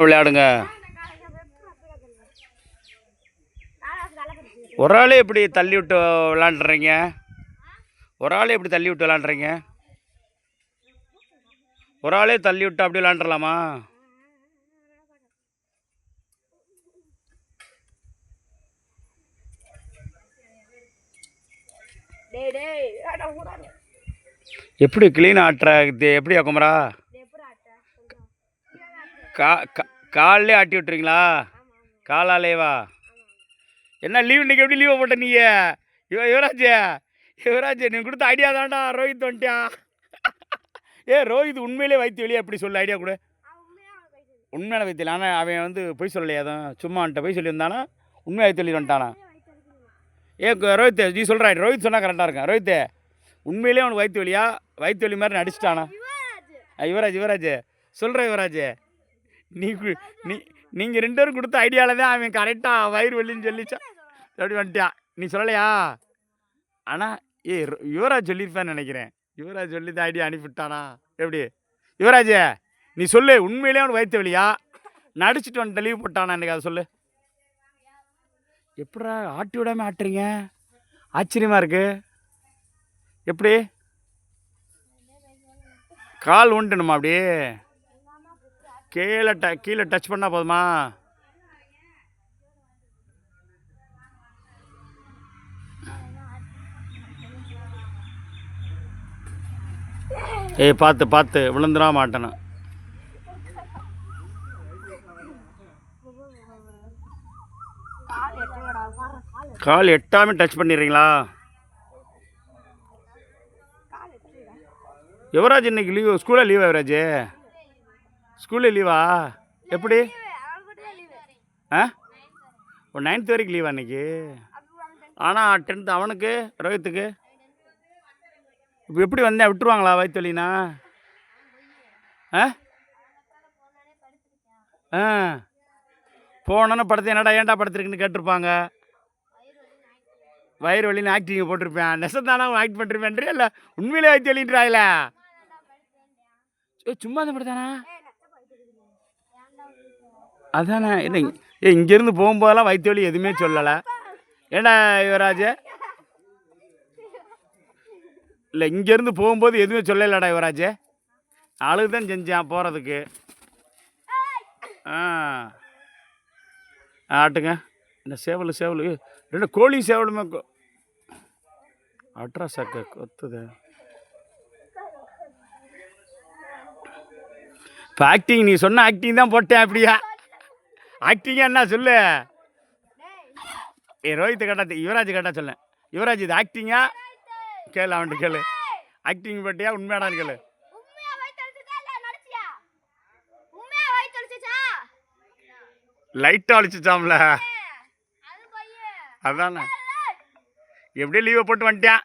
விளையாடுங்க. ஒரு ஆளே எப்படி தள்ளி விட்டு விளாண்டுறீங்க? ஒரு ஆளே எப்படி தள்ளி விட்டு விளாண்டுறீங்க? ஒரு ஆளே தள்ளி விட்டு அப்படி விளாண்டுலாமா? எப்படி கிளீன் ஆட்டுற? இது எப்படி குமரா? காலிலே ஆட்டி விட்டுறீங்களா? காலாலேவா? என்ன லீவ் இன்னைக்கு? எப்படி லீவை போட்ட நீ? யுவராஜ் நீ கொடுத்த ஐடியா தான்டா. ரோஹித் வந்துட்டியா? ரோஹித் உண்மையிலே வைத்திய வெளியே அப்படி சொல்ல ஐடியா கூட. உண்மையான வைத்தியம். ஆனால் அவன் வந்து பொய் சொல்லலையா? தான் சும்மா வந்துட்ட பொய் சொல்லி வந்தானா? உண்மை வைத்திய வெளியே வந்துட்டானா? ரோஹித் நீ சொல்கிறா. ரோஹித் சொன்னால் கரெக்டாக இருக்கேன். ரோஹித் உண்மையிலே அவனுக்கு வைத்திய வெளியா? வைத்திய வெளி மாதிரி நடிச்சிட்டானா? யுவராஜ் சொல்கிறேன். யுவராஜ் நீங்கள் 2 பேரும் கொடுத்த ஐடியாவில் தான் அவன் கரெக்டாக வயிறு வலின்னு சொல்லிச்சான். அப்படி வந்துட்டான். நீ சொல்லலையா? ஆனால் யுவராஜ் சொல்லியிருப்பான்னு நினைக்கிறேன். யுவராஜ் சொல்லி தான் ஐடியா அனுப்பிவிட்டானா? எப்படி யுவராஜ் நீ சொல்லு. உண்மையிலே அவனுக்கு வைத்த வழியா? நடிச்சிட்டு வந்துட்டு லீவ் போட்டானா? எனக்கு அதை சொல்லு. எப்படா ஆட்டி விடாமல் ஆட்டுறீங்க? ஆச்சரியமாக இருக்கு. எப்படி கால் ஊண்டணுமா? அப்படியே கீழே டச் பண்ணால் போதுமா? பார்த்து விழுந்துடா மாட்டேனா? கால் எட்டாமே டச் பண்ணிடுறீங்களா? யுவராஜ் இன்னைக்கு லீவு. ஸ்கூலில் லீவா யுவராஜ்? ஸ்கூலில் லீவா? எப்படி? 9th வரைக்கும் லீவா இன்னைக்கு? ஆனால் 10th அவனுக்கு ரோஹித்துக்கு இப்போ எப்படி வந்தேன்? விட்டுருவாங்களா வயிற்று வலினா? போனோன்னு படுத்து என்னடா ஏன்டா படுத்துருக்குன்னு கேட்டிருப்பாங்க. வயிறு வலின்னு ஆக்டிங் போட்டிருப்பேன். நெசந்தானா ஆக்ட் பண்ணிருப்பேன். இல்லை உண்மையிலே வயிற்று வலின்றாயில? சும்மா தான் படுத்தானா? அதானே. என்ன இங்கேருந்து போகும்போதெல்லாம் வயிற்று வலி எதுவுமே சொல்லலை. ஏண்டா யுவராஜ்? இல்லை இங்கேருந்து போகும்போது எதுவுமே சொல்லலடா யுவராஜ். அழுகு தான் செஞ்சான் போகிறதுக்கு. ஆட்டுங்க. இந்த சேவல் 2 கோழி சேவலுமே அட்ரா சாக்க கொத்துது. இப்போ ஆக்டிங் நீ சொன்ன ஆக்டிங் தான் போட்டேன். அப்படியா ஆக்டிங்கா என்ன சொல்லு? ரோஹித்தை கேட்டா யுவராஜ் கேட்டா சொல்லேன். யுவராஜ் இது ஆக்டிங்கா கேளு. அவன்ட்டு கேளு. ஆக்டிங் பட்டியா உண்மையாடான்னு கேளு. லைட்டாக அழிச்சிச்சாம்ல. அதானே எப்படியும் லீவை போட்டு வந்துட்டான்.